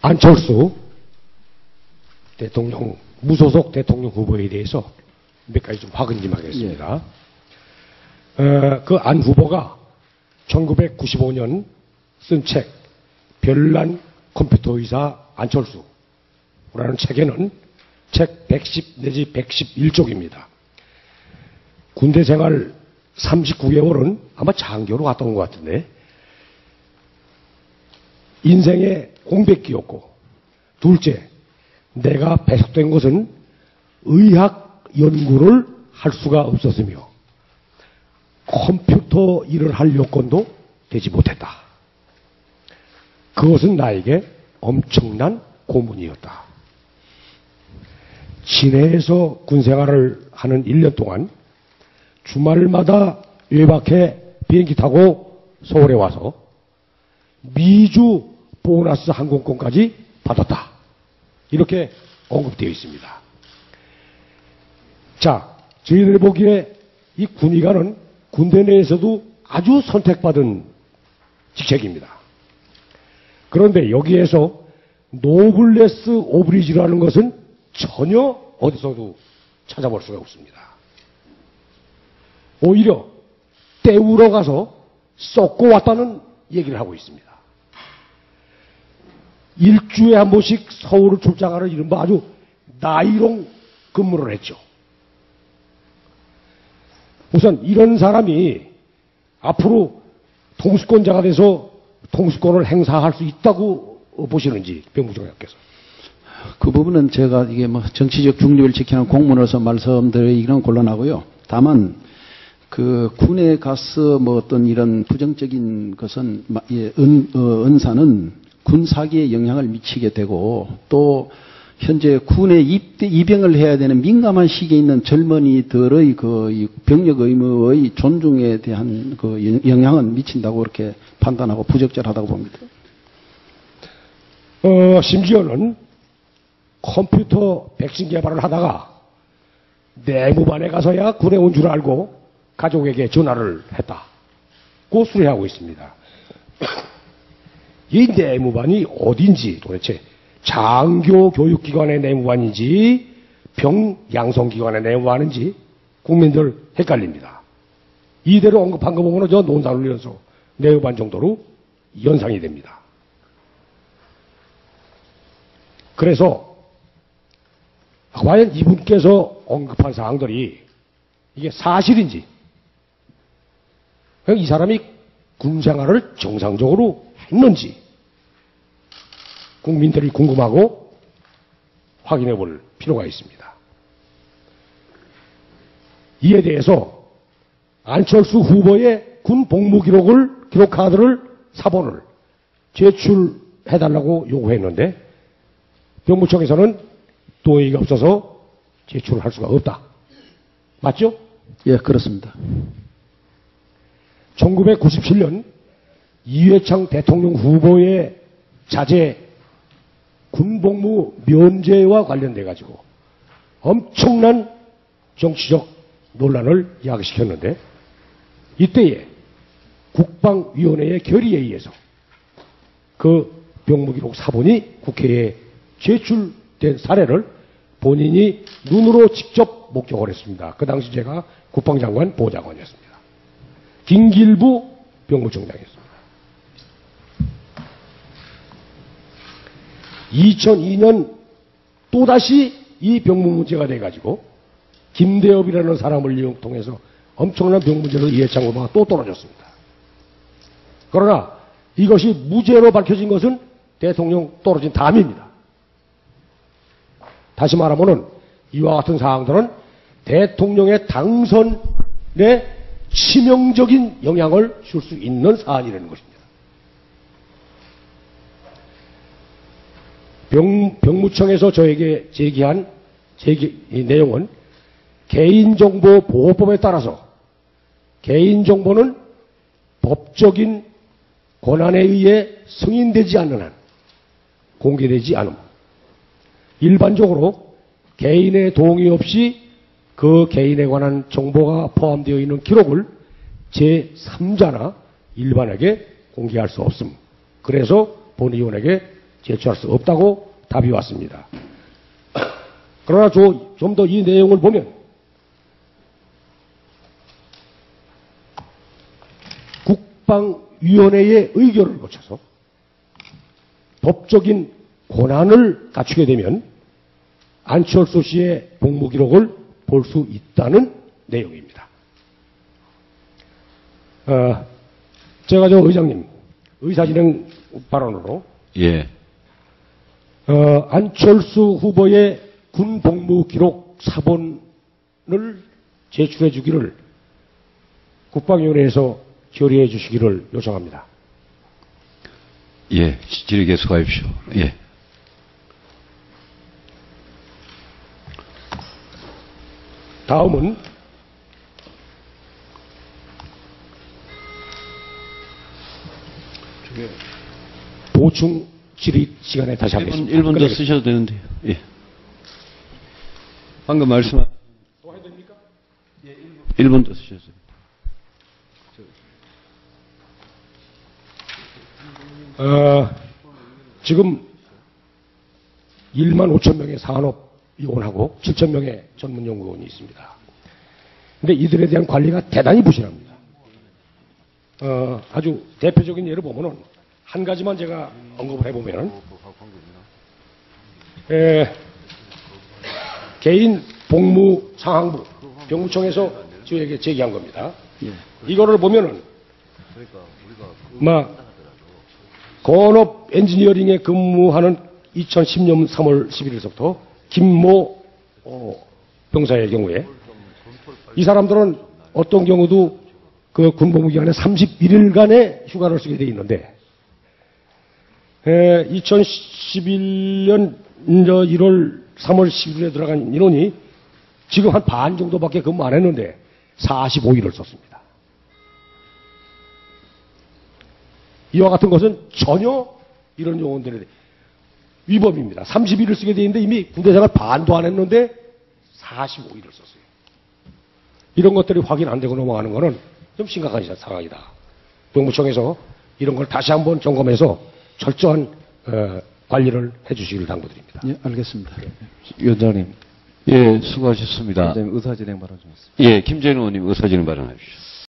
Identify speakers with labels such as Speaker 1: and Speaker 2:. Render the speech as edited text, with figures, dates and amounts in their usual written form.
Speaker 1: 안철수 대통령, 무소속 대통령 후보에 대해서 몇 가지 좀 확인 좀 하겠습니다. 그 안 후보가 1995년 쓴 책, 별난 컴퓨터 의사 안철수라는 책에는 책 110 내지 111쪽입니다. 군대 생활 39개월은 아마 장교로 갔다 온 것 같은데, 인생의 공백기였고, 둘째, 내가 배속된 것은 의학 연구를 할 수가 없었으며 컴퓨터 일을 할 여건도 되지 못했다. 그것은 나에게 엄청난 고문이었다. 진해에서 군생활을 하는 1년 동안 주말마다 외박해 비행기 타고 서울에 와서 미주 보너스 항공권까지 받았다. 이렇게 언급되어 있습니다. 자, 저희들 보기에 이 군의관은 군대 내에서도 아주 선택받은 직책입니다. 그런데 여기에서 노블레스 오브리지라는 것은 전혀 어디서도 찾아볼 수가 없습니다. 오히려 때우러 가서 썩고 왔다는 얘기를 하고 있습니다. 일주에 한 번씩 서울을 출장하는 이른바 아주 나이롱 근무를 했죠. 우선 이런 사람이 앞으로 통수권자가 돼서 통수권을 행사할 수 있다고 보시는지, 병무청장께서.
Speaker 2: 그 부분은 제가 이게 뭐 정치적 중립을 지키는 공무원으로서 말씀드리기는 곤란하고요. 다만 그 군에 가서 뭐 어떤 이런 부정적인 것은 은사는 군 사기에 영향을 미치게 되고, 또 현재 군에 입영을 해야 되는 민감한 시기에 있는 젊은이들의 그 병력 의무의 존중에 대한 그 영향은 미친다고 그렇게 판단하고 부적절하다고 봅니다.
Speaker 1: 심지어는 컴퓨터 백신 개발을 하다가 내무반에 가서야 군에 온 줄 알고 가족에게 전화를 했다고 수리하고 있습니다. 이 내무반이 어딘지, 도대체 장교 교육기관의 내무반인지 병양성기관의 내무반인지 국민들 헷갈립니다. 이대로 언급한 거 보면 저 논산을 이어서 내무반 정도로 연상이 됩니다. 그래서 과연 이분께서 언급한 사항들이 이게 사실인지, 이 사람이 군생활을 정상적으로 했는지 국민들이 궁금하고 확인해 볼 필요가 있습니다. 이에 대해서 안철수 후보의 군 복무 기록을, 기록 카드를, 사본을 제출해달라고 요구했는데 병무청에서는 동의가 없어서 제출을 할 수가 없다. 맞죠?
Speaker 2: 예, 그렇습니다.
Speaker 1: 1997년 이회창 대통령 후보의 자제 군복무 면제와 관련돼 가지고 엄청난 정치적 논란을 야기시켰는데, 이때에 국방위원회의 결의에 의해서 그 병무기록 사본이 국회에 제출된 사례를 본인이 눈으로 직접 목격을 했습니다. 그 당시 제가 국방장관 보좌관이었습니다. 김길부 병무청장이었습니다. 2002년 또다시 이 병무 문제가 돼가지고 김대엽이라는 사람을 통해서 엄청난 병 문제를 이해창 후보가 또 떨어졌습니다. 그러나 이것이 무죄로 밝혀진 것은 대통령 떨어진 다음입니다. 다시 말하면은 이와 같은 사항들은 대통령의 당선에 치명적인 영향을 줄 수 있는 사안이라는 것입니다. 병무청에서 저에게 제기한 이 내용은 개인정보보호법에 따라서 개인정보는 법적인 권한에 의해 승인되지 않는 한 공개되지 않음. 일반적으로 개인의 동의 없이 그 개인에 관한 정보가 포함되어 있는 기록을 제3자나 일반에게 공개할 수 없음. 그래서 본의원에게 제출할 수 없다고 답이 왔습니다. 그러나 좀 더 이 내용을 보면 국방위원회의 의결을 거쳐서 법적인 권한을 갖추게 되면 안철수 씨의 복무 기록을 볼 수 있다는 내용입니다. 제가 의장님 의사진행 발언으로
Speaker 3: 예.
Speaker 1: 안철수 후보의 군 복무 기록 사본을 제출해 주기를 국방위원회에서 결의해 주시기를 요청합니다.
Speaker 3: 예. 질의 계속하십시오. 예.
Speaker 1: 다음은 보충 질의 시간에 다시 하겠습니다.
Speaker 3: 1분 더 쓰셔도 되는데요. 예. 방금 말씀한. 또 해야 됩니까? 예, 1분 더 쓰셔도 됩니다.
Speaker 1: 지금 1만 5천 명의 산업 요원하고 7천 명의 전문 연구원이 있습니다. 근데 이들에 대한 관리가 대단히 부실합니다. 아주 대표적인 예를 보면은 한 가지만 제가 언급을 해보면은 개인 복무 상황부 병무청에서 저에게 제기한 겁니다. 이거를 보면은 건업 엔지니어링에 근무하는 2010년 3월 11일서부터 김모 병사의 경우에 이 사람들은 어떤 경우도 그 군복무 기간에 31일간의 휴가를 쓰게 되어 있는데 2011년 1월 3월 10일에 들어간 인원이 지금 한 반 정도밖에 근무 안 했는데 45일을 썼습니다. 이와 같은 것은 전혀 이런 요원들에 위법입니다. 30일을 쓰게 되어 있는데 이미 군대 생활 반도 안 했는데 45일을 썼어요. 이런 것들이 확인 안 되고 넘어가는 것은 좀 심각한 상황이다. 병무청에서 이런 걸 다시 한번 점검해서 철저한 관리를 해 주시기를 당부드립니다.
Speaker 2: 예, 알겠습니다.
Speaker 4: 위원장님.
Speaker 3: 예, 수고하셨습니다.
Speaker 4: 의사진행 발언 좀 있습니다.
Speaker 3: 예, 김재룡 의원님 의사진행 발언하십시오.